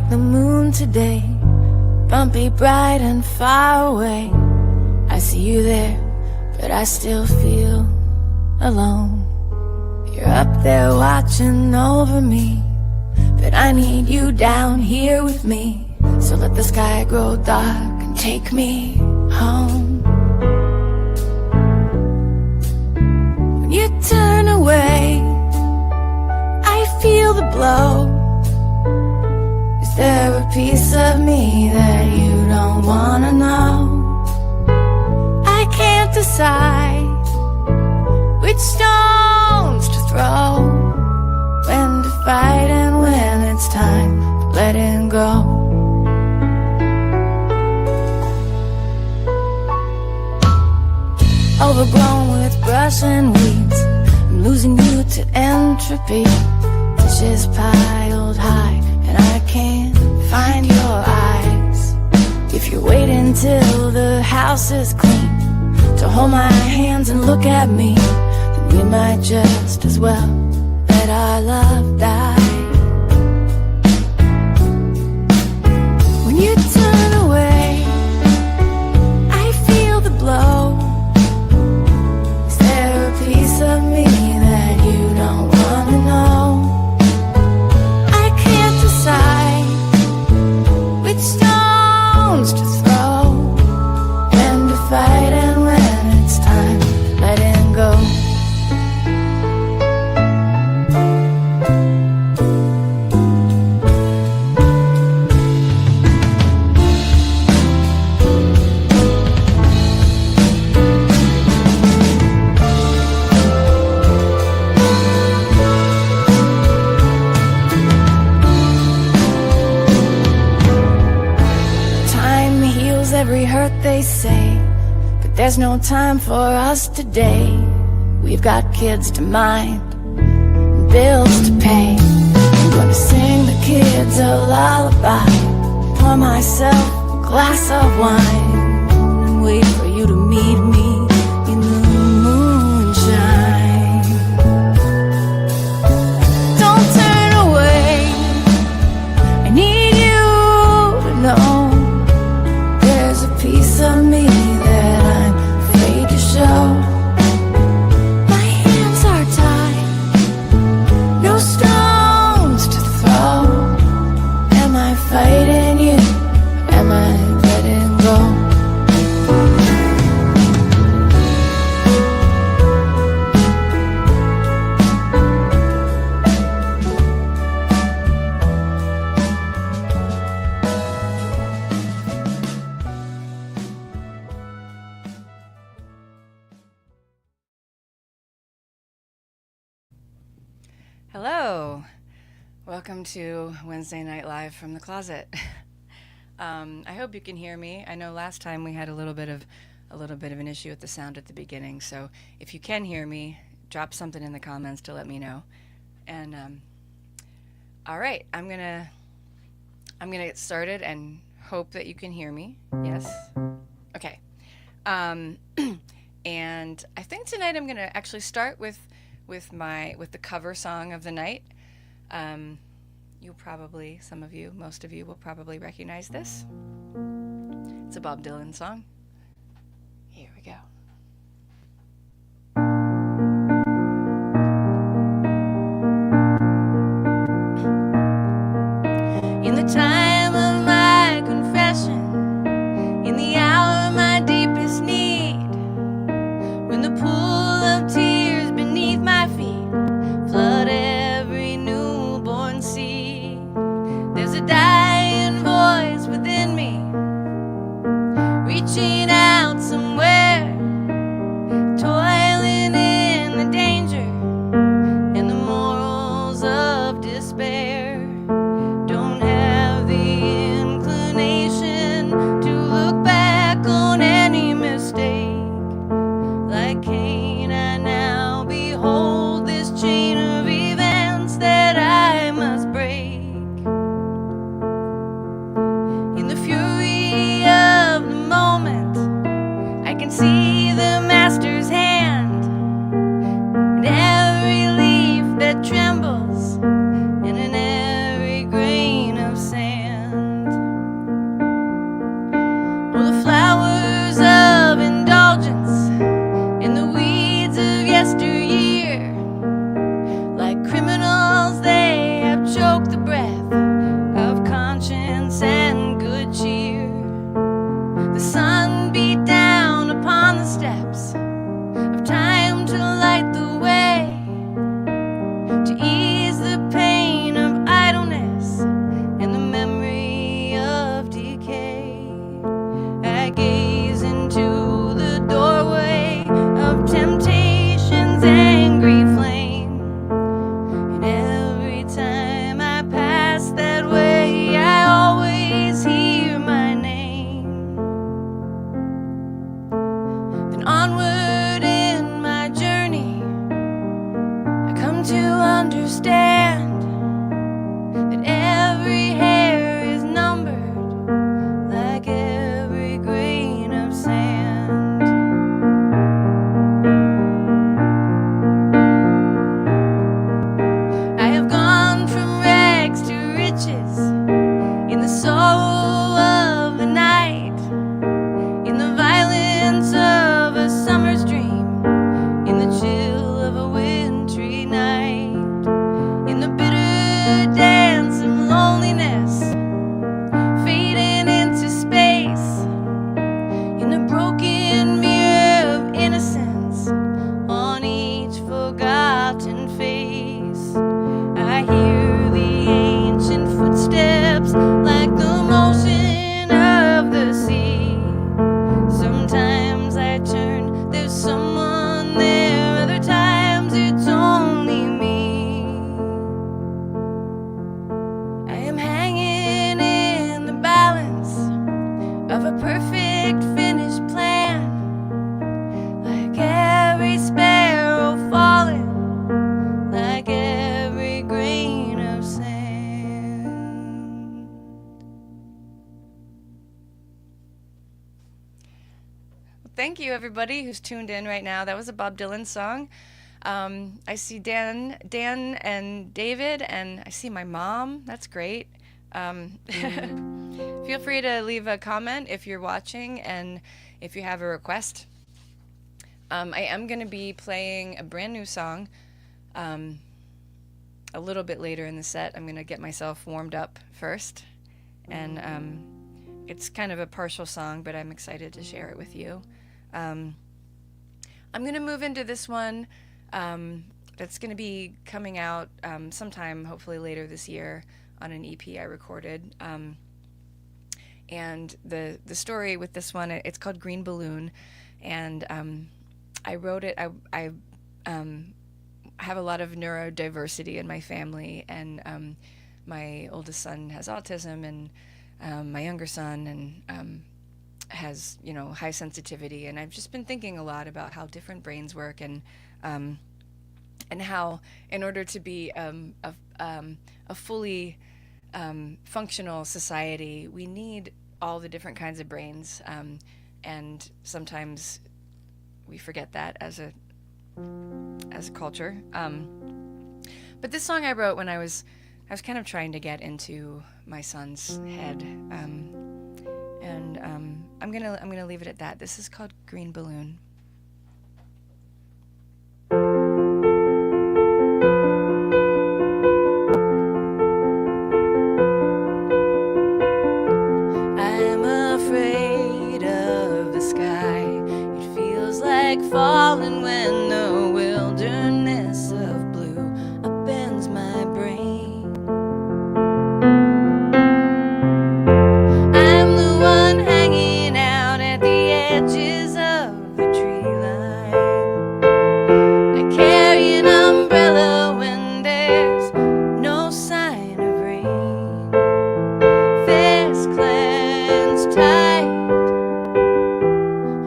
the moon today, bumpy, bright and far away. I see you there, but I still feel alone. You're up there watching over me, but I need you down here with me. So let the sky grow dark and take me home. When you turn away, I feel the blow. Is there a piece of me that you don't wanna know? I can't decide which stones to throw, when to fight and when it's time for letting go. Overgrown with brush and weeds, I'm losing you to entropy. Dishes piled high and I can't find your eyes. If you're waiting till the house is clean to hold my hands and look at me, then we might just as well let our love die. When you turn away, I feel the blow. Is there a piece of me that you don't wanna know? I can't decide which stones to throw, when to fight and when it's time letting go. Time heals every hurt, they say, but there's no time for us today. We've got kids to mind, bills to pay. I'm gonna sing the kids a lullaby, pour myself a glass of wine, and wait for you to meet me in the moonshine. Don't turn away, I need you to know there's a piece of me that I'm afraid to show. My hands are tied, no stones to throw. Am I fighting you? Am I letting go? Hello, welcome to Wednesday Night Live from the closet. I hope you can hear me. I know last time we had a little bit of an issue with the sound at the beginning, so if you can hear me, drop something in the comments to let me know. And all right, I'm gonna get started and hope that you can hear me. Yes, okay. And I think tonight I'm gonna actually start with the cover song of the night. You'll probably, most of you will probably recognize this. It's a Bob Dylan song. Here we go. In the time of my confession, in the hour of my deepest need, when the pool of tears beneath my feet flood every newborn seed, there's a dying voice within me, reaching out somewhere, toiling in the danger and the morals of despair. Don't have the inclination to look back on any mistake. Like Cain, I now behold this chain of events that I must break. In the fury of the moment, I can see the master's hand, and every leaf that trembles, and in every grain of sand. onward in my journey, I come to understand that every hair is numbered like every grain of sand. I have gone from rags to riches in the sorrow of the night, in the violence of a summer's dream, in the chill of a wintry night, in the bitter dance of loneliness fading into space, in the broken mirror of innocence on each forgotten face. I hear the ancient footsteps like the motion of the sea. Sometimes I turn, there's someone there, other times it's only me. I am hanging in the balance of a perfect finished plan, like every sparrow falling, like every grain of sand. Thank you, everybody who's tuned in right now. That was a Bob Dylan song. I see Dan and David, and I see my mom. That's great. Feel free to leave a comment if you're watching and if you have a request. I am going to be playing a brand new song a little bit later in the set. I'm going to get myself warmed up first, and it's kind of a partial song, but I'm excited to share it with you. I'm going to move into this one that's going to be coming out sometime, hopefully later this year, on an EP I recorded. And the story with this one, it's called Green Balloon, and I wrote it. I have a lot of neurodiversity in my family, and my oldest son has autism, and my younger son has high sensitivity, and I've just been thinking a lot about how different brains work, and how in order to be a fully functional society, we need all the different kinds of brains, and sometimes we forget that as a culture. But this song I wrote when I was kind of trying to get into my son's head, and I'm gonna leave it at that. This is called Green Balloon. I'm afraid of the sky. It feels like falling when the wilderness of blue upends my brain. I'm the one hanging out at the edges of the tree line. I carry an umbrella when there's no sign of rain. Fists clenched tight,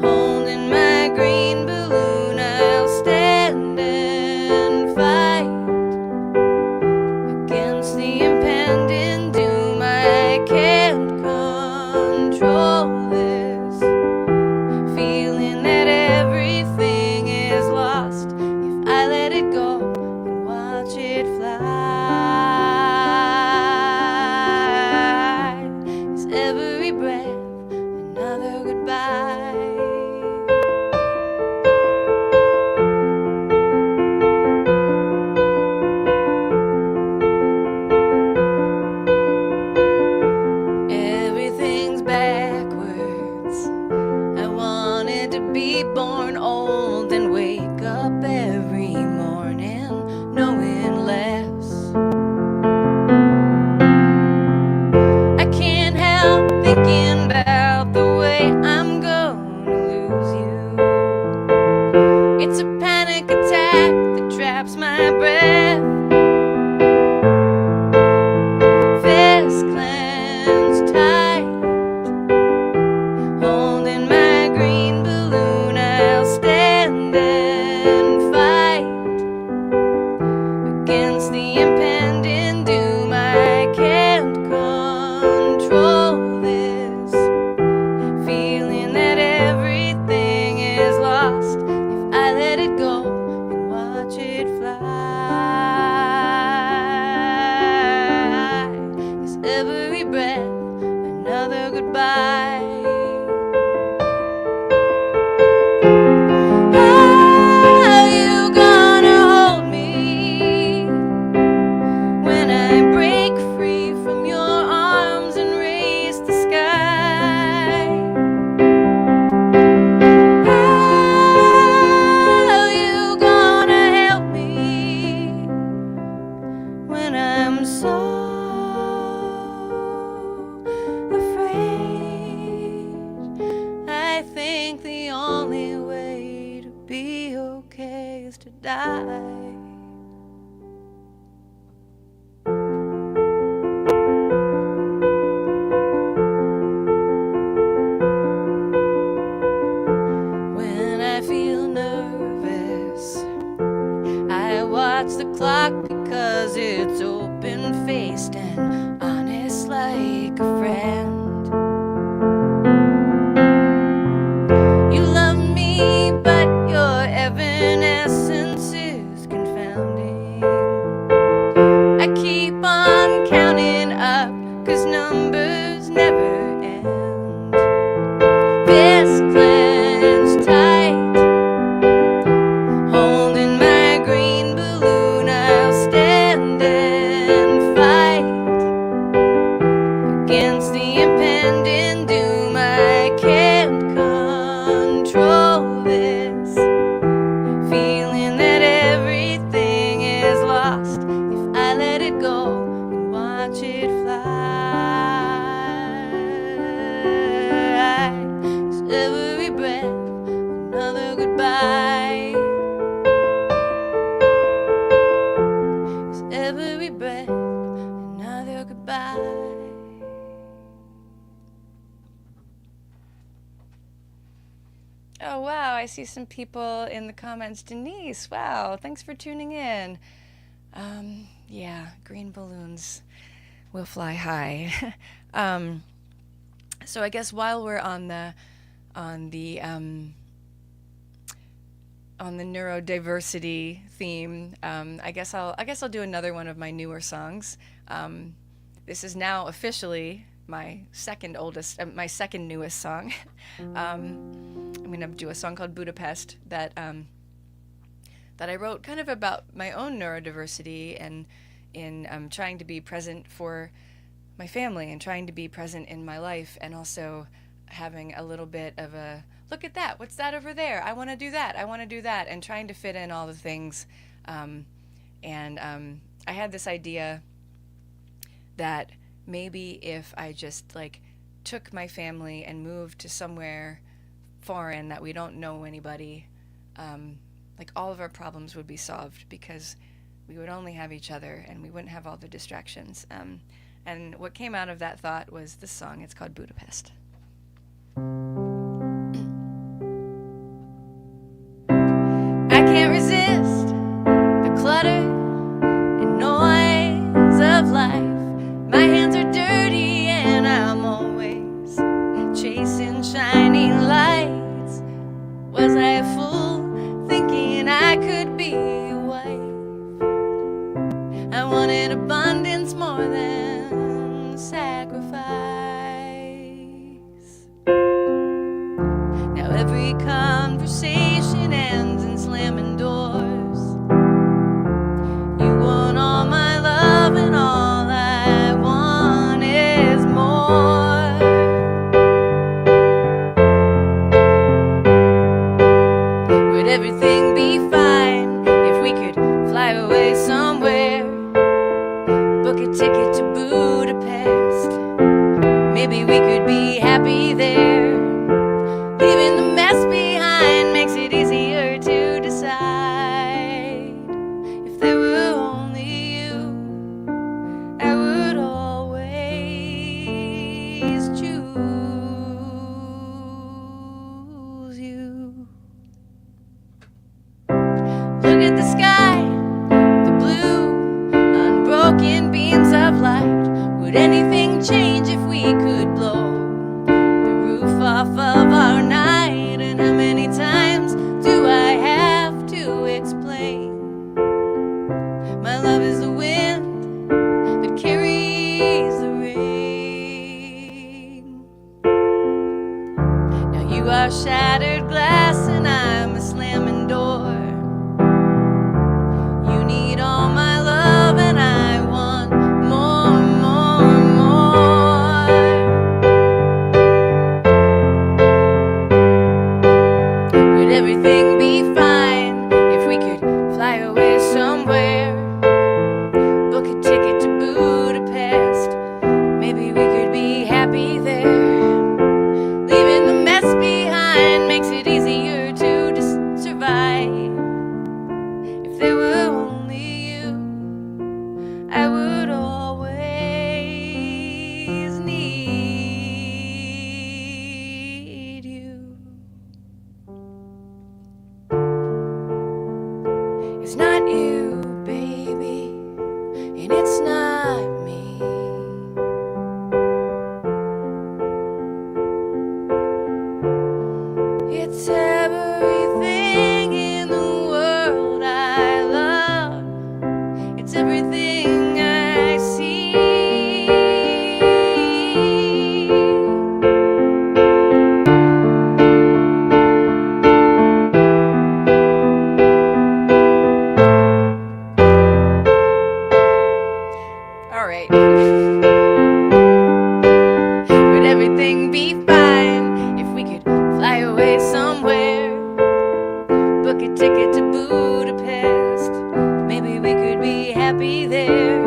holding my green balloon, I'll stand and fight against the impending doom. I can't control this feeling that everything is lost if I let it go and watch it fly. Is every breath another goodbye? Everything's backwards. I wanted to be born old and wake up every morning knowing less. I can't help thinking about the way I'm gonna lose you. It's a panic attack that traps my breath. Fists clenched tight, holding my green balloon, I'll think the only way to be okay is to die. When I feel nervous, I watch the clock because it's open-faced and honest like a friend. You love me, but your evanescence is confounding. I keep on counting up, 'cause numbers never end. Fist clenched tight, holding my green balloon. I'll stand and fight against the impending doom. I can't control this feeling that everything is lost if I let it go and watch it fly. Is every breath another goodbye? Is every breath another goodbye? Oh, wow, I see some people in the comments. Denise, wow, thanks for tuning in. Yeah, green balloons will fly high. So I guess while we're on the neurodiversity theme, I guess I'll do another one of my newer songs. This is now officially my second newest song. I'm gonna do a song called Budapest that I wrote kind of about my own neurodiversity and in trying to be present for my family and trying to be present in my life, and also having a little bit of a look at that, what's that over there, I want to do that, and trying to fit in all the things. I had this idea that maybe if I just like took my family and moved to somewhere foreign that we don't know anybody, like all of our problems would be solved because we would only have each other and we wouldn't have all the distractions. And what came out of that thought was this song. It's called Budapest. I can't resist the clutter and noise of life. My hands are dirty and I'm always chasing shining lights. Was I a fool thinking I could be a wife? I wanted abundance more than sacrifice. Now every conversation ends in slamming doors. You want all my love and all I want is more. Would everything be fine if we could fly away somewhere? Book a ticket to Budapest. Maybe we could be happy there. Leaving the mess behind makes it easier to decide. If there were only you, I would always choose you. Look at the sky, the blue, unbroken beams of light. Would anything change if we could blow the roof off of our night? And how many times do I have to explain? My love is the wind that carries the rain. Now you are shattered glass and I'm a slamming door. You need all my love and I want more, more, more. Would everything be fine if we could fly away somewhere? Book a ticket to Budapest. Maybe we could be happy there. Leaving the mess behind makes it It's everything in the world I love. It's everything I see. All right. Would everything be fine if we could fly away somewhere? Book a ticket to Budapest. Maybe we could be happy there.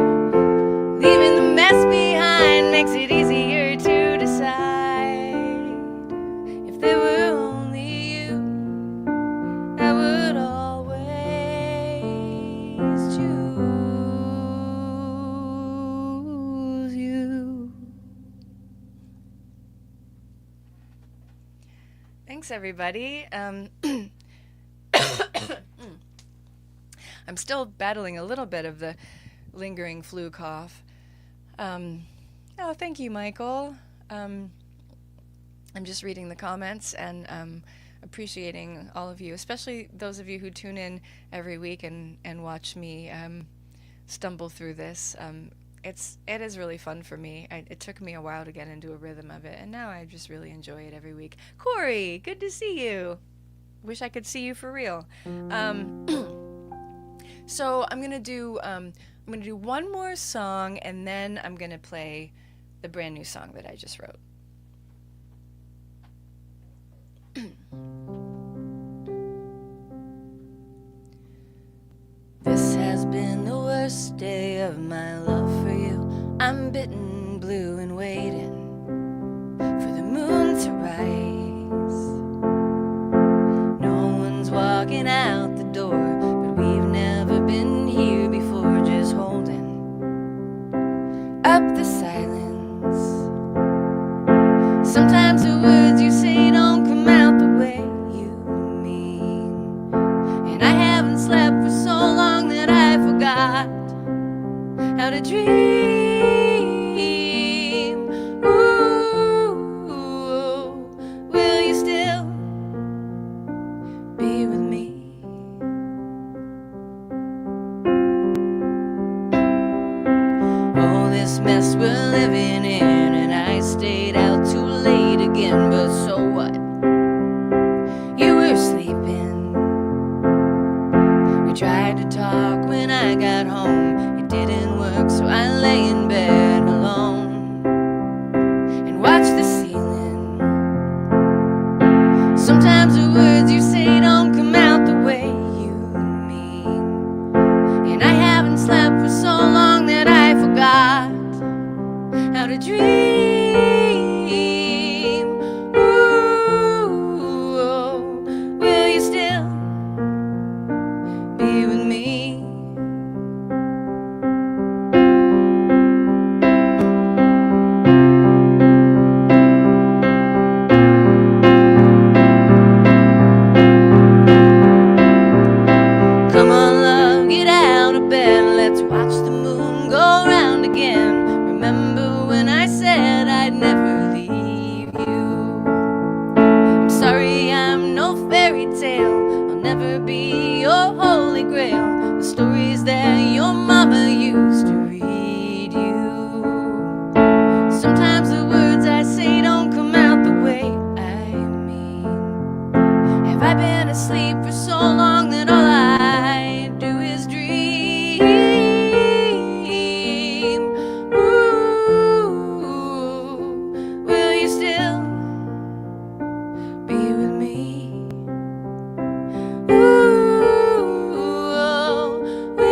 Leaving the mess behind makes it easier to decide. If there were only you, I would always choose you. Thanks, everybody. I'm still battling a little bit of the lingering flu cough. Oh, thank you, Michael. I'm just reading the comments and appreciating all of you, especially those of you who tune in every week and watch me stumble through this. It is really fun for me. It took me a while to get into a rhythm of it, and now I just really enjoy it every week. Corey, good to see you. Wish I could see you for real. So I'm gonna do one more song, and then I'm gonna play the brand new song that I just wrote. This has been the worst day of my love for you. I'm bitten blue and waiting for the moon to rise. No one's walking out the door, but we've never been here before, just holding up the silence. Sometimes the words you say don't come out the way you mean, and I haven't slept for so long that I forgot how to dream. Ooh, will you still be with me? Oh, this mess we're living in, and I stayed out too late again, but so what? You were sleeping. We tried to talk when I got home. It didn't work, so I lay in bed alone and watched the ceiling. Sometimes the words you say don't come out the way you mean, and I haven't slept for so long that I forgot how to dream. Ooh, will you still be with me? Come on, love, get out of bed. Let's watch the moon go round again. Remember when I said I'd never leave you? I'm sorry I'm no fairy tale. I'll never be your holy grail. The stories that your mama used to read you. Sometimes the words I say don't come out the way I mean. Have I been asleep for so long that all I do is dream? Ooh, will you still be with me? Ooh, will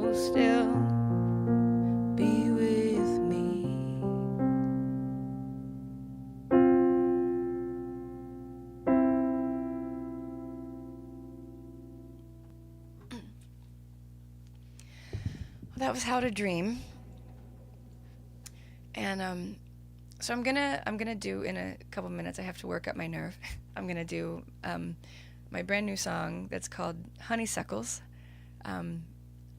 you still be with me? Well, that was How to Dream. And so I'm gonna do, in a couple minutes, I have to work up my nerve. I'm gonna do my brand new song that's called Honeysuckles. I'm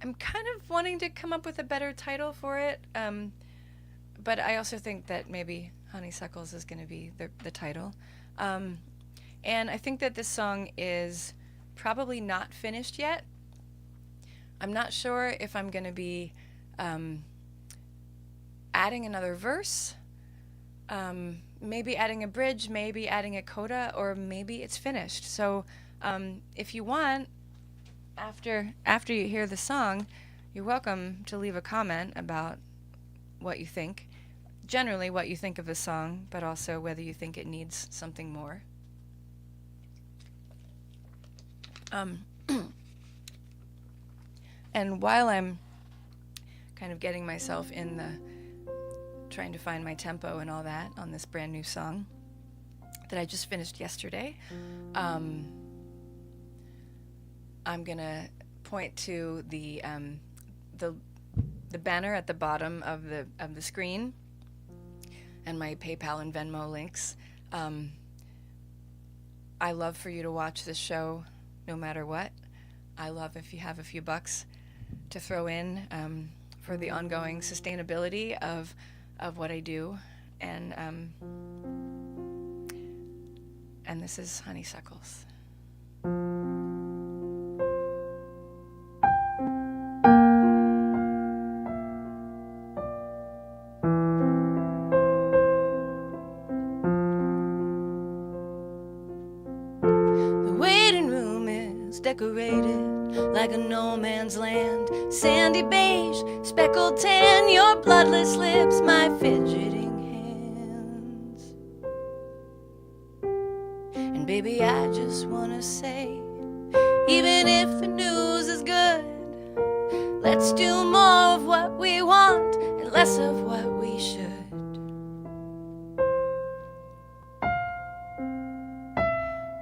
kind of wanting to come up with a better title for it, but I also think that maybe Honeysuckles is going to be the title. And I think that this song is probably not finished yet. I'm not sure if I'm going to be adding another verse, maybe adding a bridge, maybe adding a coda, or maybe it's finished. So if you want, after you hear the song, you're welcome to leave a comment about what you think. Generally what you think of the song, but also whether you think it needs something more. And while I'm kind of getting myself in trying to find my tempo and all that on this brand new song that I just finished yesterday, I'm gonna point to the banner at the bottom of the screen and my PayPal and Venmo links. I love for you to watch this show no matter what. I love if you have a few bucks to throw in for the ongoing sustainability of what I do. And this is Honeysuckles. Decorated like a no man's land, sandy beige, speckled tan, your bloodless lips, my fidgeting hands. And baby, I just wanna say, even if the news is good, let's do more of what we want and less of what we should.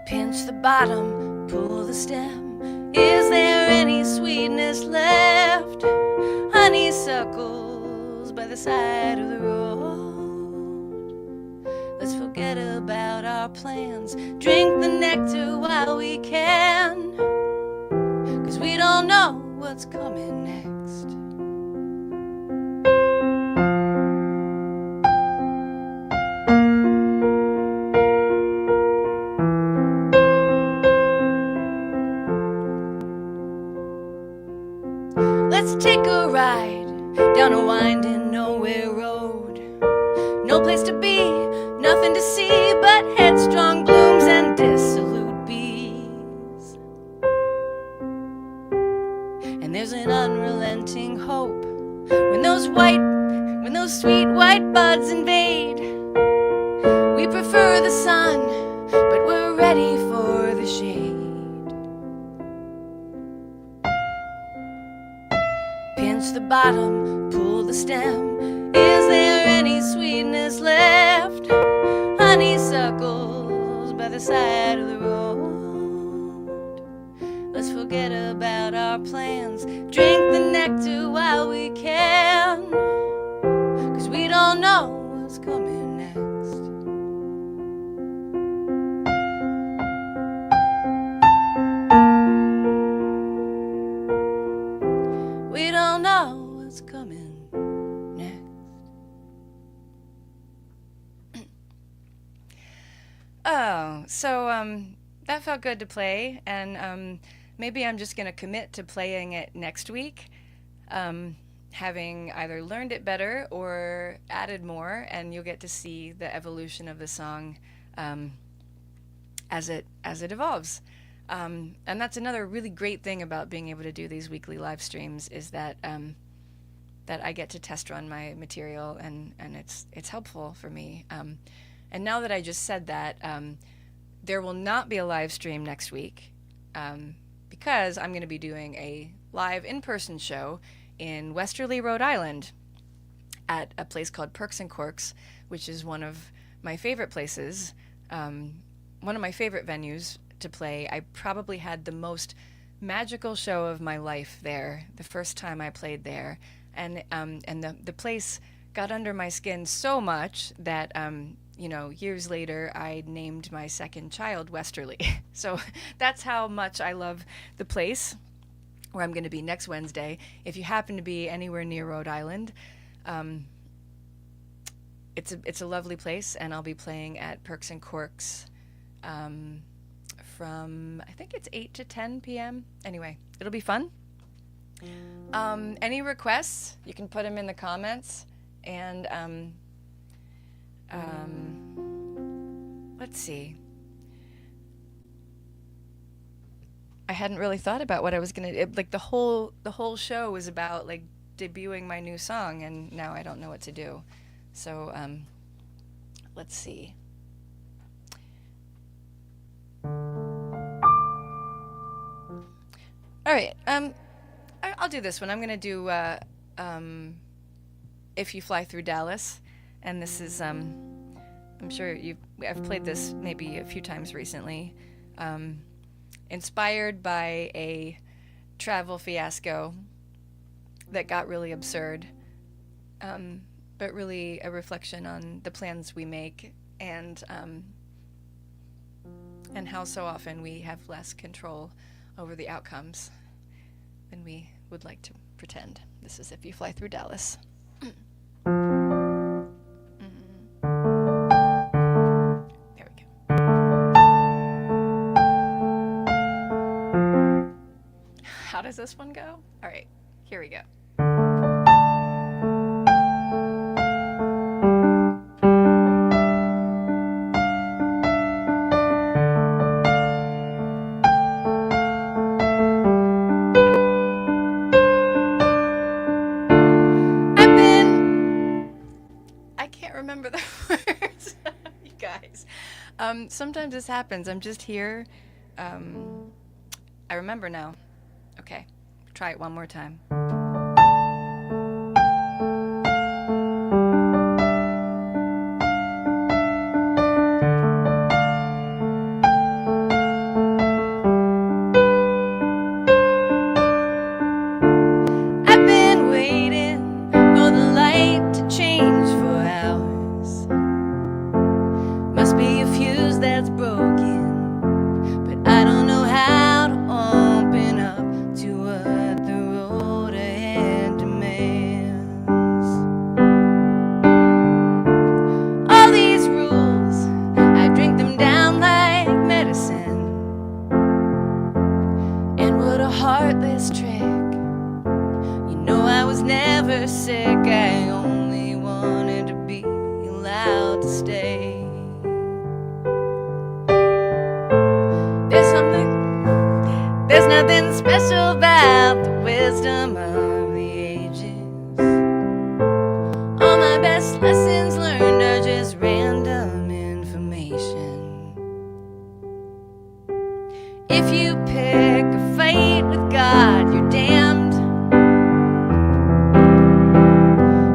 Pinch the bottom, pull the stem. Is there any sweetness left? Honeysuckles by the side of the road. Let's forget about our plans, drink the nectar while we can, 'cause we don't know what's coming next. Let's take a ride down a winding nowhere road. No place to be, nothing to see but headstrong blooms and dissolute bees. And there's an unrelenting hope when those sweet white buds invade. We prefer the sun, but we're ready for the shade. Pinch the bottom, pull the stem. Is there any sweetness left? Honeysuckles by the side of the road. Let's forget about our plans, drink the nectar while we can, 'cause we don't know what's coming next. We don't know what's coming next. Oh, so that felt good to play, and maybe I'm just going to commit to playing it next week, having either learned it better or added more, and you'll get to see the evolution of the song as it evolves. And that's another really great thing about being able to do these weekly live streams, is that that I get to test run my material, and it's helpful for me. And now that I just said that, there will not be a live stream next week, because I'm going to be doing a live in-person show in Westerly, Rhode Island, at a place called Perks and Corks, which is one of my favorite places, one of my favorite venues to play. I probably had the most magical show of my life there the first time I played there, and the place got under my skin so much that years later I named my second child Westerly. So that's how much I love the place where I'm going to be next Wednesday. If you happen to be anywhere near Rhode Island, it's a lovely place, and I'll be playing at Perks and Corks from, I think it's 8 to 10 p.m. Anyway, it'll be fun. Any requests, you can put them in the comments. And let's see. I hadn't really thought about what I was gonna, like the whole show was about like debuting my new song, and now I don't know what to do. So let's see. All right, I'll do this one. I'm gonna do If You Fly Through Dallas, and this is I'm sure I've played this maybe a few times recently. Inspired by a travel fiasco that got really absurd, but really a reflection on the plans we make, and how so often we have less control over the outcomes than we would like to pretend. This is If You Fly Through Dallas. There we go. How does this one go? All right, here we go. Remember the words, you guys. Sometimes this happens. I'm just here. I remember now. Okay, try it one more time. I've been waiting for the light to change for hours. Must be a fuse that's broken, but I don't know how to open up to what the road ahead demands. All these rules, I drink them down like medicine. And what a heartless trick. You know I was never sick, I only wanted to be allowed to stay. There's nothing special about the wisdom of the ages. All my best lessons learned are just random information. If you pick a fight with God, you're damned.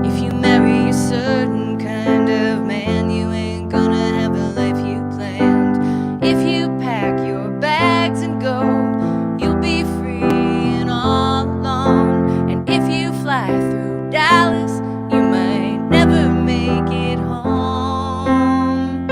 If you marry a certain kind of man, you ain't gonna have the life you planned. If you pack your bags and go, you'll be free and all alone. And if you fly through Dallas, you might never make it home.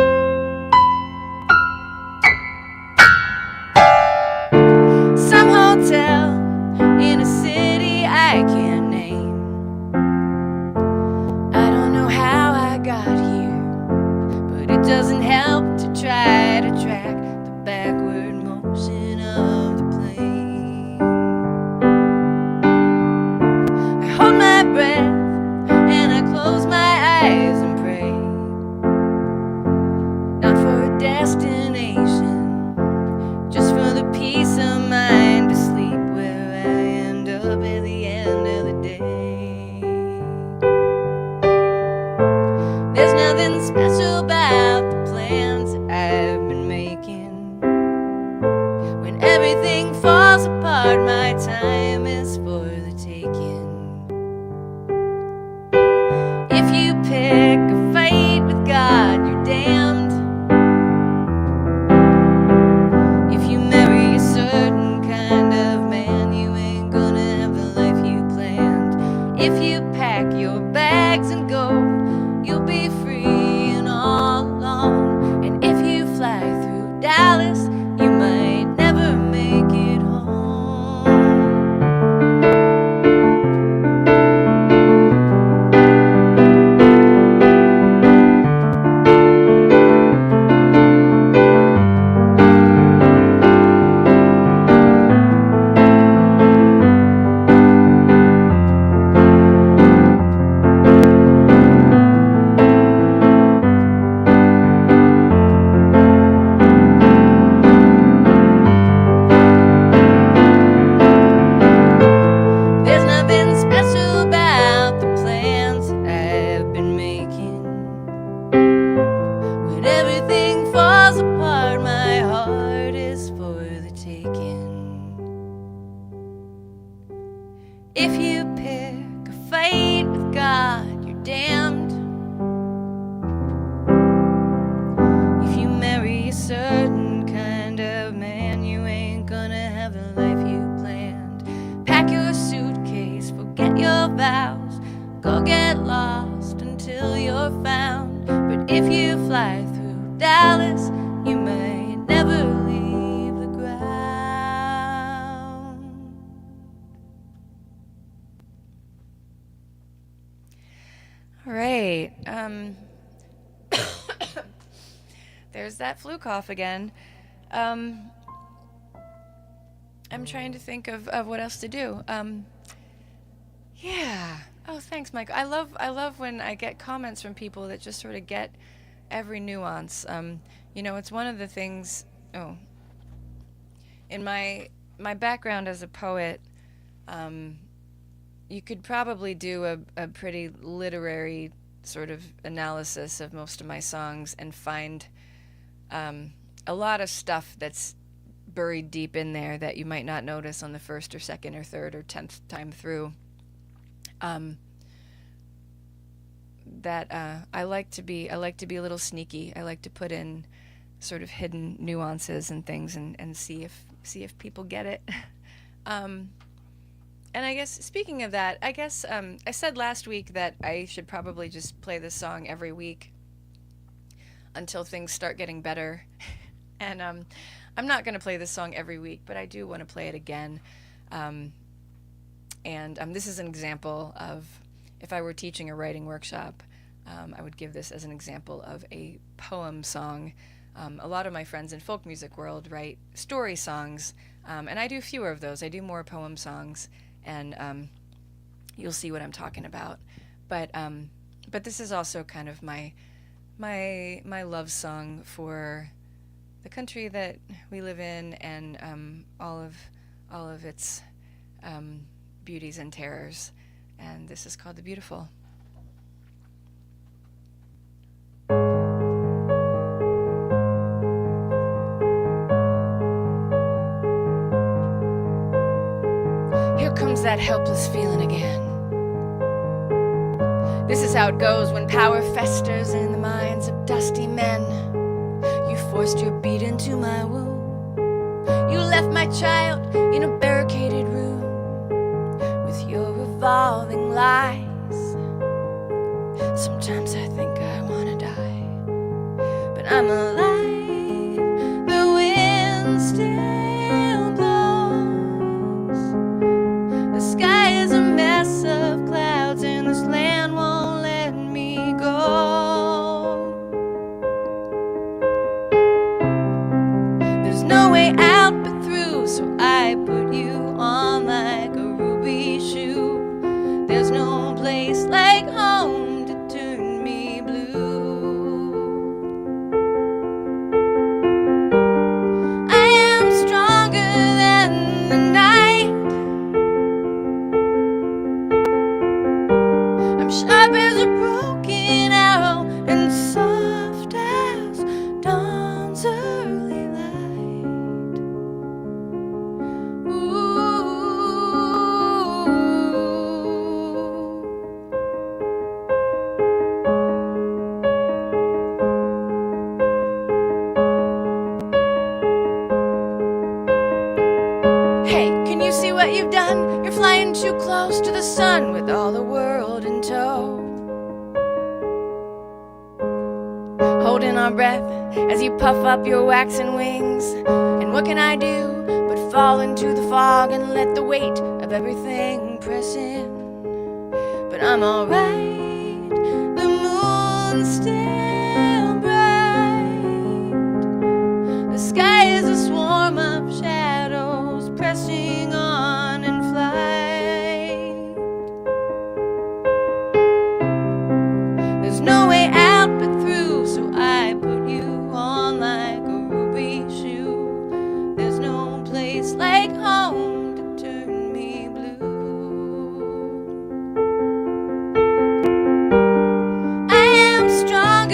or found. But if you fly through Dallas, you may never leave the ground. All right. There's that flu cough again. I'm trying to think of what else to do. Yeah. Oh, thanks, Mike. I love when I get comments from people that just sort of get every nuance. It's one of the things. Oh, in my background as a poet, you could probably do a pretty literary sort of analysis of most of my songs and find a lot of stuff that's buried deep in there that you might not notice on the first or second or third or 10th time through. I like to be a little sneaky. I like to put in sort of hidden nuances and things and see if people get it. And I guess speaking of that, I said last week that I should probably just play this song every week until things start getting better. And I'm not going to play this song every week, but I do want to play it again. This is an example of, if I were teaching a writing workshop, I would give this as an example of a poem song. A lot of my friends in folk music world write story songs, and I do fewer of those. I do more poem songs, and you'll see what I'm talking about. But this is also kind of my love song for the country that we live in, and all of its beauties and terrors. And this is called The Beautiful. Here comes that helpless feeling again. This is how it goes when power festers in the minds of dusty men. You forced your beat into my womb. You left my child in a barricaded room with your revolving lies. Sometimes I think I wanna die, but I'm alive. The wind still blows. The sky is a mess of clouds, and this land won't let me go. There's no way out but through, so I put you on like a ruby shoe. There's no place like home to turn me blue. I am stronger than the night. I'm sharp as a broken arrow and soft as dawn's early light. Ooh. Hey, can you see what you've done? You're flying too close to the sun with all the world in tow. Holding our breath as you puff up your waxen wings. And what can I do but fall into the fog and let the weight of everything press in? But I'm alright, the moon's still bright. The sky is a swarm of shadows pressing on in flight. There's no way out but through, so I put you on like a ruby shoe. There's no place like home to turn me blue. I am strong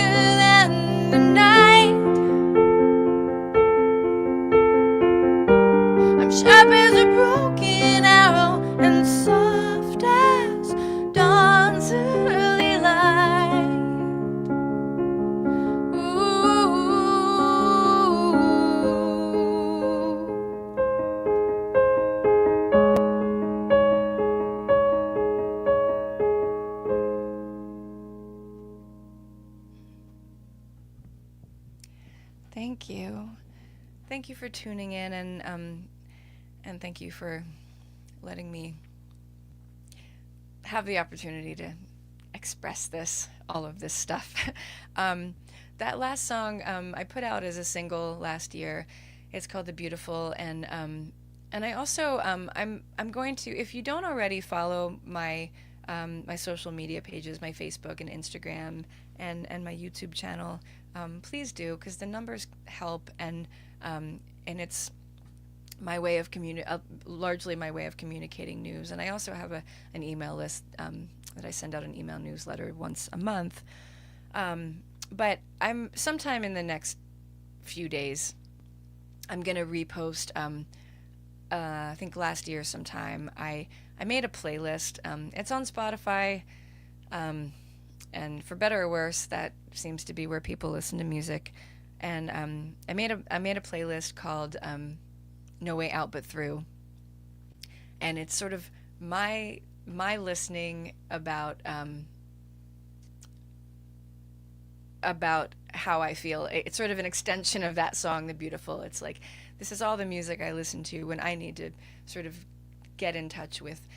you. Thank you for tuning in, and thank you for letting me have the opportunity to express all of this stuff. That last song I put out as a single last year. It's called "The Beautiful," and I also I'm going to, if you don't already follow my my social media pages, my Facebook and Instagram, and my YouTube channel, please do, because the numbers help, and it's my way of largely my way of communicating news. And I also have an email list that I send out an email newsletter once a month. But I'm sometime in the next few days, I'm gonna repost. I think last year sometime I made a playlist. It's on Spotify, and for better or worse, that seems to be where people listen to music. And I made a playlist called "No Way Out But Through," and it's sort of my listening about how I feel. It's sort of an extension of that song, "The Beautiful." It's like, this is all the music I listen to when I need to sort of get in touch with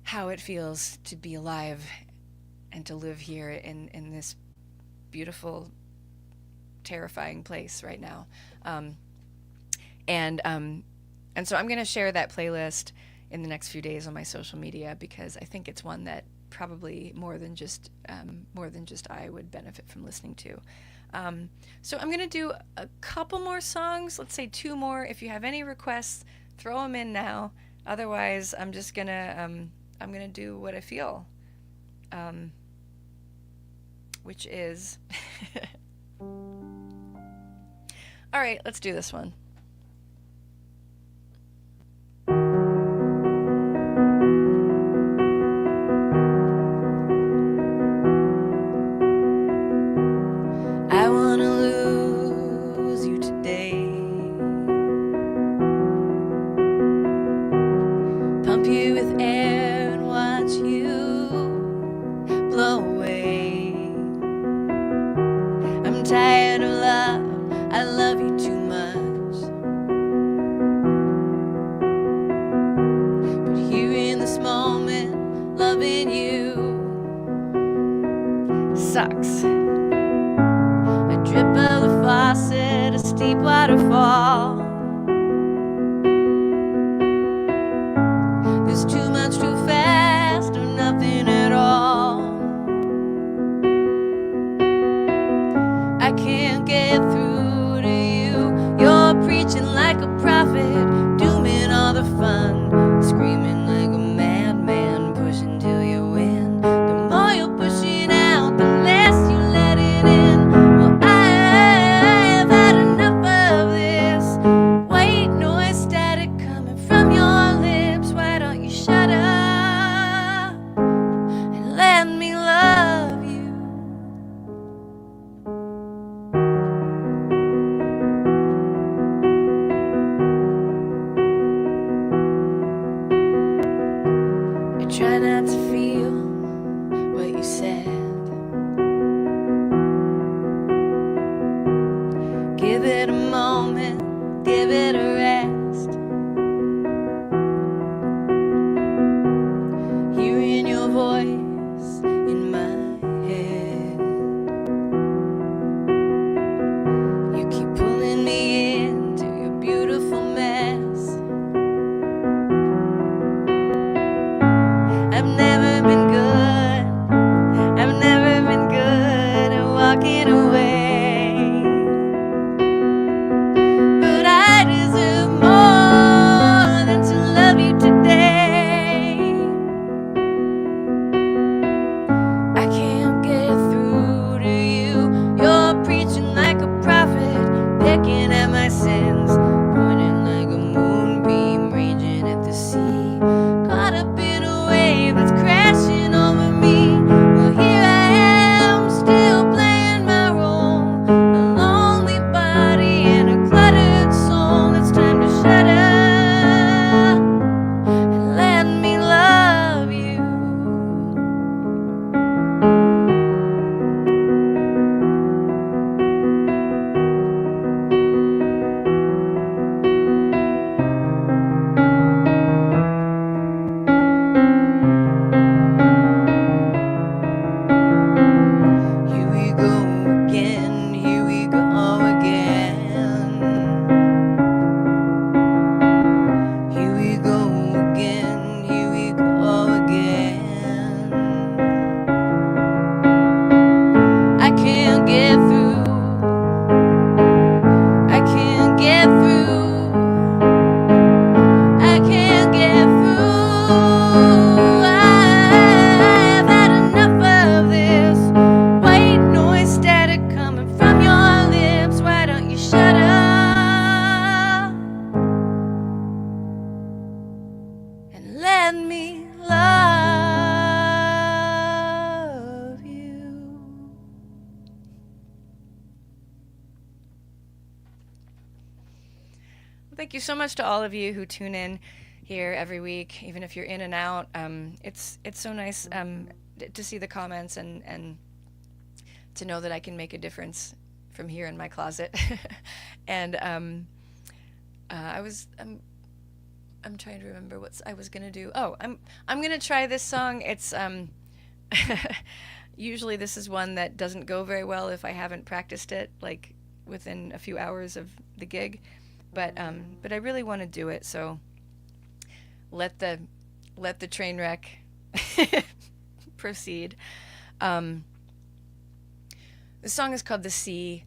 how it feels to be alive and to live here in this beautiful, terrifying place right now. And so I'm going to share that playlist in the next few days on my social media, because I think it's one that probably more than just I would benefit from listening to. So I'm going to do a couple more songs, let's say 2 more. If you have any requests, throw them in now. Otherwise, I'm just going to I'm going to do what I feel, which is all right, let's do this one. I wanna lose you today, pump you with air and watch you blow away. I'm tired of love, I love you too much, but here in this moment, loving you sucks. A drip of the faucet, a steep waterfall. There's too much too fast, or nothing at all. I can't get through to you. You're preaching like a prophet, dooming all the fun, screaming like a madman, pushing till you win. The more you're pushing out, the less you let it in. Well, I've had enough of this white noise, static coming from your lips. Why don't you shut up and let me love you? I try not to feel what you said. Give it a moment, give it a rest. Hearing your voice in my head, you keep pulling me into your beautiful mess. I've never been good, I've never been good at walking away, but I deserve thank you so much to all of you who tune in here every week, even if you're in and out. It's so nice to see the comments and to know that I can make a difference from here in my closet. And I'm trying to remember what I was gonna do. Oh, I'm gonna try this song. It's usually this is one that doesn't go very well if I haven't practiced it like within a few hours of the gig, but I really want to do it. So let the train wreck proceed. The song is called "The Sea,"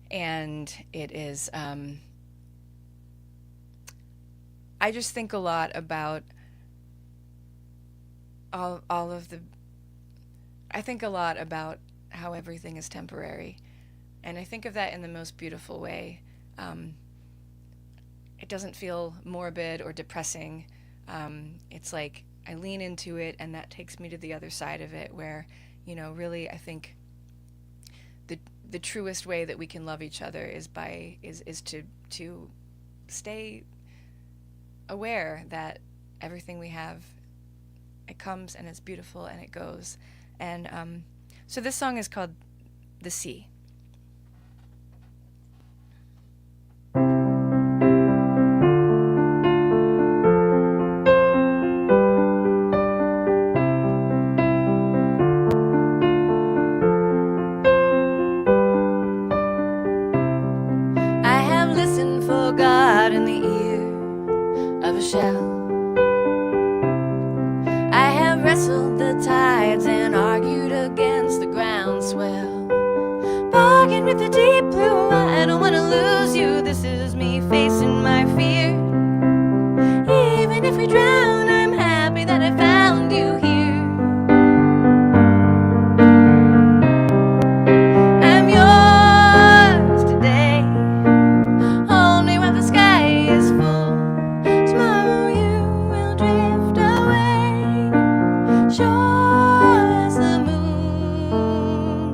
and it is. I just think a lot about all of the. I think a lot about how everything is temporary, and I think of that in the most beautiful way. It doesn't feel morbid or depressing. It's like I lean into it, and that takes me to the other side of it, where, really, I think the truest way that we can love each other is to stay aware that everything we have, it comes and it's beautiful and it goes. And so this song is called "The Sea." I have listened for God in the ear of a shell. I have wrestled the tides and argued against the groundswell. Bargained with the deep blue, I don't want to lose you. This is me facing my fear. Even if we drown, I'm happy that I found you here. I'm yours today, only when the sky is full. Tomorrow you will drift away, sure as the moon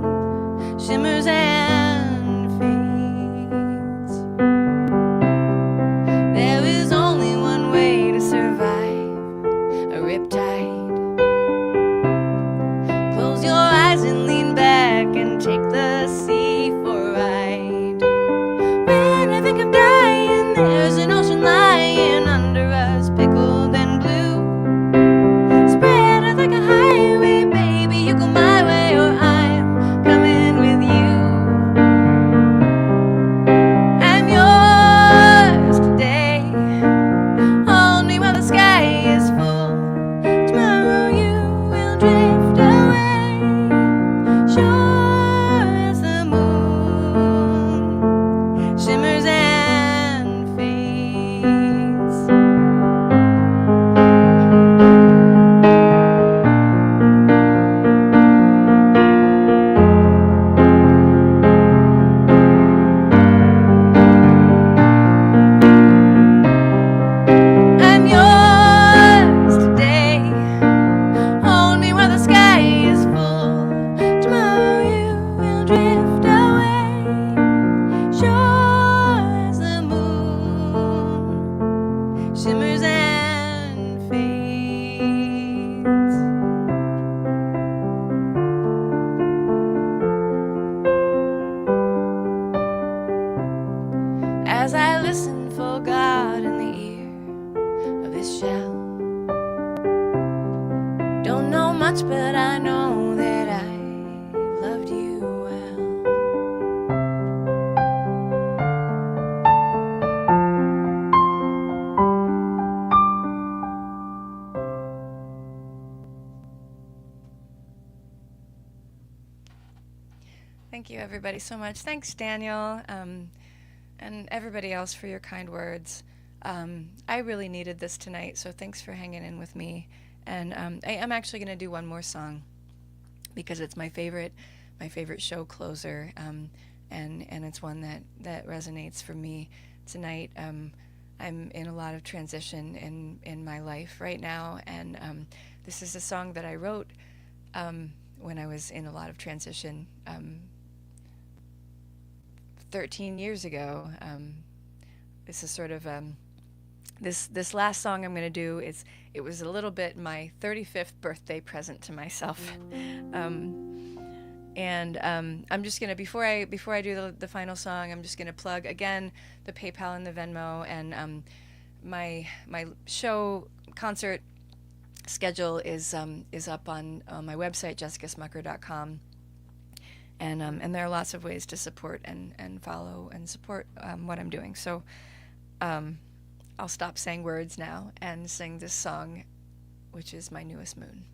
shimmers and fades. There is only one way to survive a riptide. Close your eyes and lean back and take the sea for a ride. When I think I'm dying, there's an ocean lying under us, pickled and blue. Spread out like a highway, baby, you go my way or I'm coming with you. I'm yours today, only while the sky is full. Tomorrow you will drift away, sure as the moon shimmers and fades. I'm yours today, only while the sky is full. Tomorrow you will drift away, sure as the moon shimmers and fades. As I listen for God in the ear of this shell. Don't know much, but I know that I've loved you well. Thank you, everybody, so much. Thanks, Daniel, and everybody else for your kind words. I really needed this tonight, so thanks for hanging in with me. And I am actually going to do one more song because it's my favorite show closer, and it's one that resonates for me tonight. I'm in a lot of transition in my life right now, and this is a song that I wrote when I was in a lot of transition 13 years ago. this is sort of this last song I'm going to do. It was a little bit my 35th birthday present to myself. I'm just gonna before I do the final song, I'm just gonna plug again the PayPal and the Venmo, and my show concert schedule is up on my website, jessicasmucker.com, and there are lots of ways to support and follow and support what I'm doing. So I'll stop saying words now and sing this song, which is my newest moon.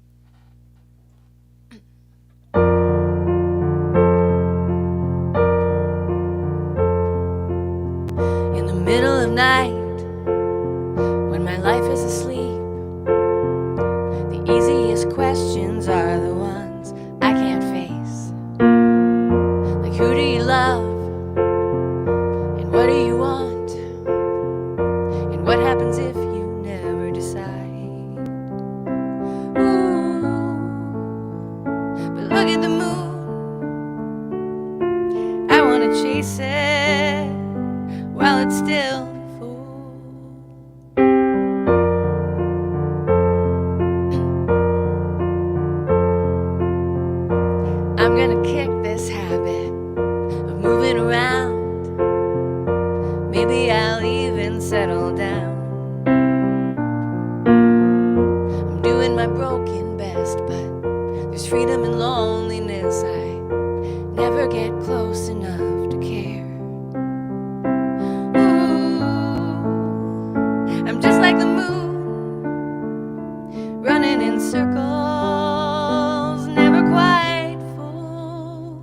Middle of night, when my life is asleep, the easiest questions are the ones I can't face. Like, who do you love? And what do you want? And what happens if you never decide? Ooh, but look at the moon, I wanna chase it while it's still full. I'm gonna kick this habit of moving around. Maybe I'll even settle down. I'm doing my broken best, but there's freedom in loneliness. I never get close enough to care. Just like the moon, running in circles, never quite full.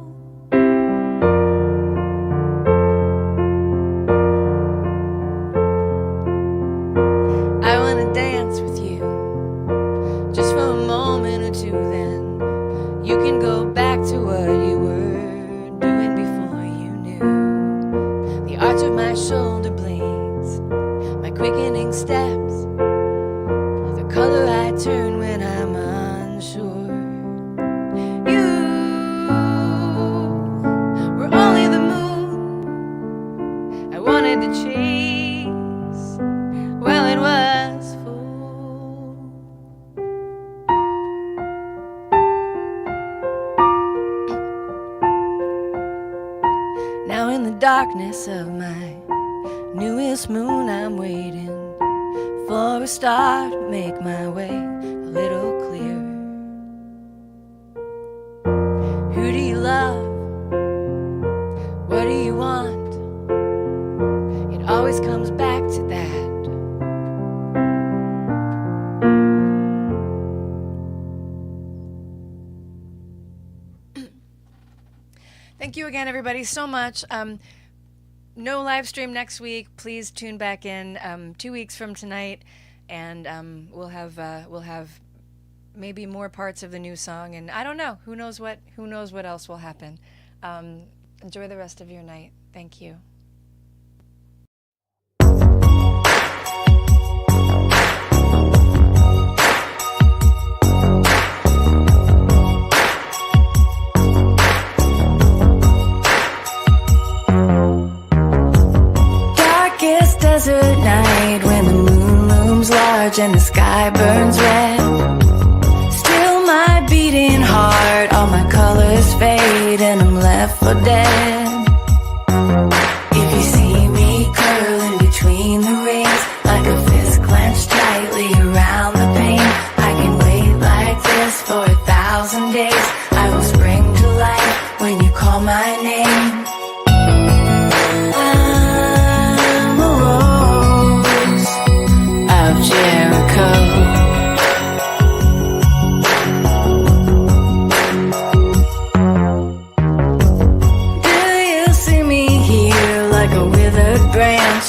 I wanna dance with you, just for a moment or two, then you can go back to what you were doing before you knew. The arch of my shoulder blades, my quickening steps, the color I turn when I'm unsure. You were only the moon I wanted to chase. Well, it was full. Now in the darkness of my newest moon, I'm waiting for a star to make my way a little clearer. Who do you love? What do you want? It always comes back to that. Thank you again, everybody, so much. No live stream next week. Please tune back in 2 weeks from tonight, and we'll have maybe more parts of the new song, and I don't know. Who knows what else will happen. Enjoy the rest of your night. Thank you. Desert night when the moon looms large and the sky burns red. Still my beating heart, all my colors fade and I'm left for dead. If you see me curling between the rings, like a fist clenched tightly around the pain, I can wait like this for 1,000 days. I will spring to life when you call my name.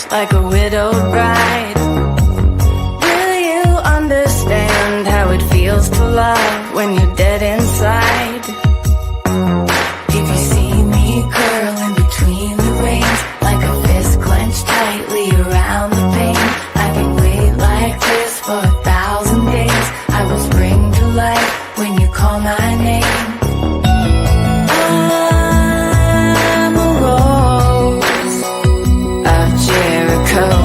Like a widowed bride, will you understand how it feels to love when you're dead inside? If you see me curling between the reins, like a fist clenched tightly around the pain, I can wait like this for 1,000 days. I will spring to life when you call my name. I'm a rose of Jericho.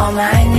call my